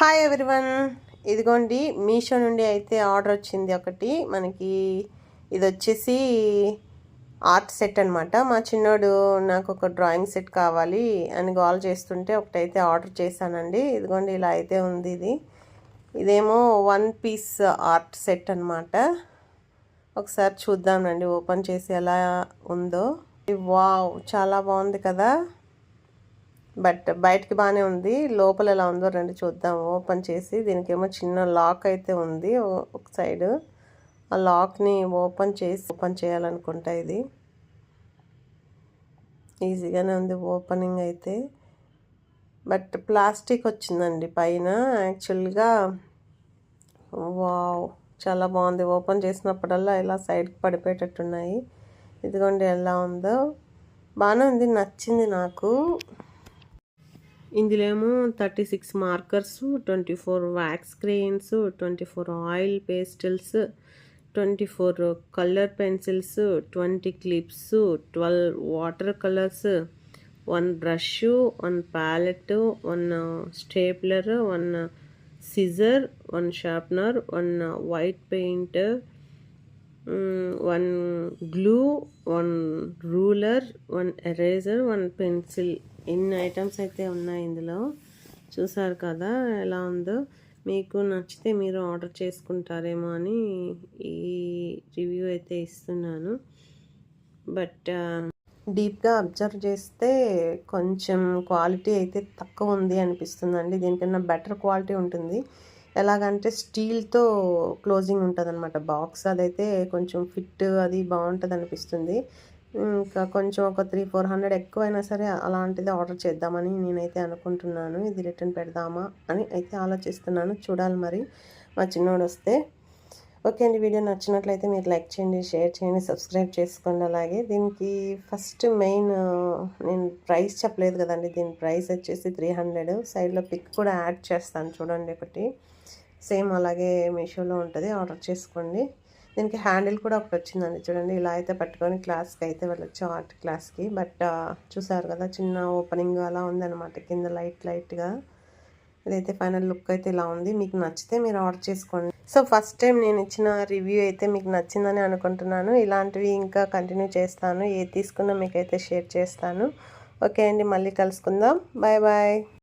Hi everyone, ఇదిగోండి మీషో నుండి అయితే ఆర్డర్ వచ్చింది ఒకటి మనకి. ఇది వచ్చేసి ఆర్ట్ సెట్ అనమాట. మా చిన్నోడు నాకు ఒక డ్రాయింగ్ సెట్ కావాలి అని గోల్ చేస్తుంటే ఒకటైతే ఆర్డర్ చేశానండి. ఇదిగోండి ఇలా అయితే ఉంది. ఇదేమో 1 పీస్ ఆర్ట్ సెట్ అనమాట. ఒకసారి చూద్దామండి ఓపెన్ చేసి ఎలా ఉందో. వావ్, చాలా బాగుంది కదా. బట్ బయటికి బాగానే ఉంది, లోపల ఎలా ఉందో రండి చూద్దాం. ఓపెన్ చేసి దీనికేమో చిన్న లాక్ అయితే ఉంది ఒక సైడ్. ఆ లాక్ని ఓపెన్ చేయాలనుకుంటా. ఇది ఈజీగానే ఉంది ఓపెనింగ్ అయితే, బట్ ప్లాస్టిక్ వచ్చిందండి పైన యాక్చువల్గా. వావ్, చాలా బాగుంది. ఓపెన్ చేసినప్పుడల్లా ఇలా సైడ్కి పడిపోయేటట్టున్నాయి. ఇదిగోండి ఎలా ఉందో, బాగానే ఉంది, నచ్చింది నాకు. ఇందులో ఏమో 36 markers, 24 wax crayons, 24 oil pastels, 24 colour pencils, 20 clips, 12 water colours, 1 brush, 1 palette, 1 stapler, 1 scissor, 1 sharpener, 1 white paint, 1 glue, 1 ruler, 1 eraser, 1 pencil. ఎన్ని ఐటమ్స్ అయితే ఉన్నాయి ఇందులో, చూసారు కదా ఎలా ఉందో. మీకు నచ్చితే మీరు ఆర్డర్ చేసుకుంటారేమో అని ఈ రివ్యూ అయితే ఇస్తున్నాను. బట్ డీప్గా అబ్జర్వ్ చేస్తే కొంచెం క్వాలిటీ అయితే తక్కువ ఉంది అనిపిస్తుందండి. దీనికన్నా బెటర్ క్వాలిటీ ఉంటుంది. ఎలాగంటే స్టీల్తో క్లోజింగ్ ఉంటుంది అనమాట బాక్స్. అదైతే కొంచెం ఫిట్ అది బాగుంటుంది అనిపిస్తుంది. ఇంకా కొంచెం ఒక 300-400 ఎక్కువైనా సరే అలాంటిది ఆర్డర్ చేద్దామని నేనైతే అనుకుంటున్నాను. ఇది రిటర్న్ పెడదామా అని అయితే ఆలోచిస్తున్నాను. చూడాలి మరి మా చిన్నోడు వస్తే. ఓకే అండి, వీడియో నచ్చినట్లయితే మీరు లైక్ చేయండి, షేర్ చేయండి, సబ్స్క్రైబ్ చేసుకోండి. అలాగే దీనికి ఫస్ట్ మెయిన్ నేను ప్రైస్ చెప్పలేదు కదండి. దీని ప్రైస్ వచ్చేసి 300. సైడ్లో పిక్ కూడా యాడ్ చేస్తాను చూడండి ఒకటి. సేమ్ అలాగే మీషోలో ఉంటుంది, ఆర్డర్ చేసుకోండి. దీనికి హ్యాండిల్ కూడా ఒకటి వచ్చిందండి చూడండి. ఇలా అయితే పట్టుకొని క్లాస్కి అయితే వెళ్ళొచ్చు, ఆర్ట్ క్లాస్కి. బట్ చూసారు కదా చిన్న ఓపెనింగ్ అలా ఉందన్నమాట కింద లైట్గా. ఇదైతే ఫైనల్ లుక్ అయితే ఇలా ఉంది. మీకు నచ్చితే మీరు ఆర్డర్ చేసుకోండి. సో ఫస్ట్ టైం నేను ఇచ్చిన రివ్యూ అయితే మీకు నచ్చిందని అనుకుంటున్నాను. ఇలాంటివి ఇంకా కంటిన్యూ చేస్తాను, ఏది తీసుకున్నా మీకైతే షేర్ చేస్తాను. ఓకే అండి, మళ్ళీ కలుసుకుందాం. Bye bye.